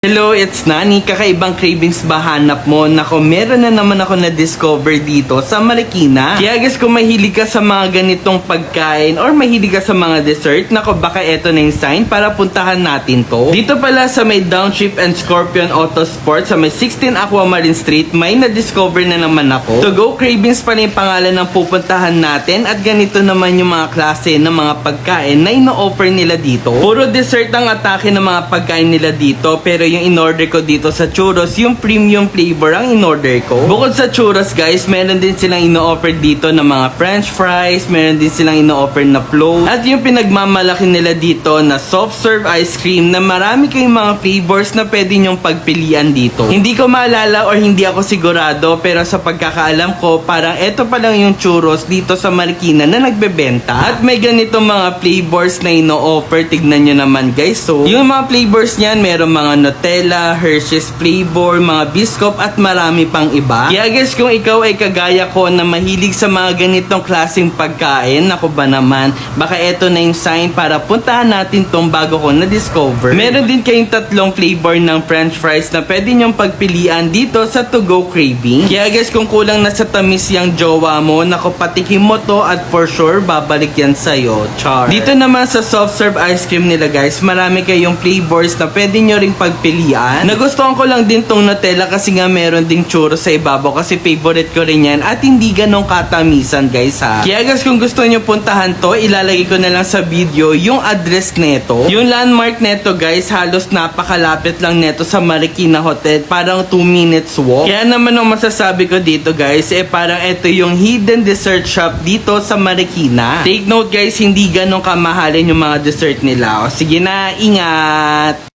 Hello, it's Nani. Kakaibang cravings ba hanap mo? Nako, meron na naman ako na-discover dito sa Marikina. Kaya guys, kung mahilig ka sa mga ganitong pagkain or mahilig ka sa mga dessert, nako baka eto na yung sign para puntahan natin to. Dito pala sa may Downshift and Scorpion Auto Sport sa may 16 Aquamarine Street, may na-discover na naman ako. To Go Cravings pala yung pangalan ng pupuntahan natin at ganito naman yung mga klase ng mga pagkain na ino-offer nila dito. Puro dessert ang atake ng mga pagkain nila dito, pero yung in-order ko dito sa churros, yung premium flavor ang in-order ko. Bukod sa churros guys, meron din silang ino-offer dito na mga french fries, meron din silang ino-offer na float, at yung pinagmamalaki nila dito na soft serve ice cream na marami kayong mga flavors na pwede nyong pagpilian dito. Hindi ko maalala or hindi ako sigurado, pero sa pagkakaalam ko, parang eto pa lang yung churros dito sa Marikina na nagbebenta. At may ganitong mga flavors na ino-offer. Tignan nyo naman guys. So, yung mga flavors niyan, meron mga Nutella, Hershey's flavor, mga biscuit at marami pang iba. Kaya guys, kung ikaw ay kagaya ko na mahilig sa mga ganitong klaseng pagkain, ako ba naman, baka eto na yung sign para puntahan natin tong bago ko na-discover. Meron din kayong tatlong flavor ng french fries na pwede nyong pagpilian dito sa To Go Craving. Kaya guys, kung kulang na sa tamis yung jowa mo, nako patikim mo to at for sure, babalik yan sa'yo. Char. Dito naman sa soft serve ice cream nila guys, marami kayong flavors na pwede nyo ring pagpilian. Nagustuhan ko lang din tong Nutella kasi nga meron ding churros sa ibabaw kasi favorite ko rin yan at hindi ganong katamisan guys ha. Kaya guys, kung gusto nyo puntahan to, ilalagay ko na lang sa video yung address neto. Yung landmark neto guys, halos napakalapit lang neto sa Marikina Hotel, parang 2 minutes walk. Kaya naman ang masasabi ko dito guys, parang ito yung hidden dessert shop dito sa Marikina. Take note guys, hindi ganong kamahalin yung mga dessert nila. O sige na, ingat!